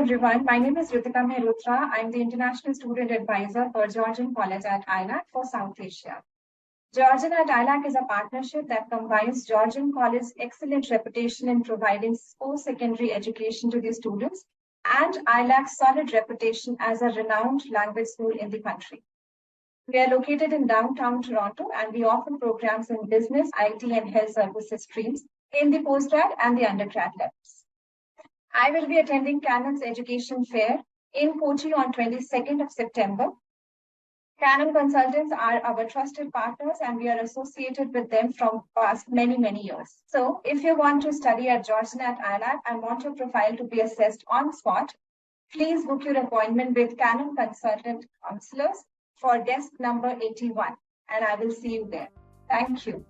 everyone. My name is Ritika Mehrotra. I'm the International Student Advisor for Georgian College at ILAC for South Asia. Georgian at ILAC is a partnership that combines Georgian College's excellent reputation in providing post-secondary education to the students and ILAC's solid reputation as a renowned language school in the country. We are located in downtown Toronto and we offer programs in business, IT, and health services streams in the postgrad and the undergrad levels. I will be attending Canam's education fair in Kochi on 22nd of September. Canam consultants are our trusted partners and we are associated with them from past many years. So if you want to study at Georgian at ILAC and want your profile to be assessed on spot, please book your appointment with Canam consultant counselors for desk number 81 and I will see you there. Thank you.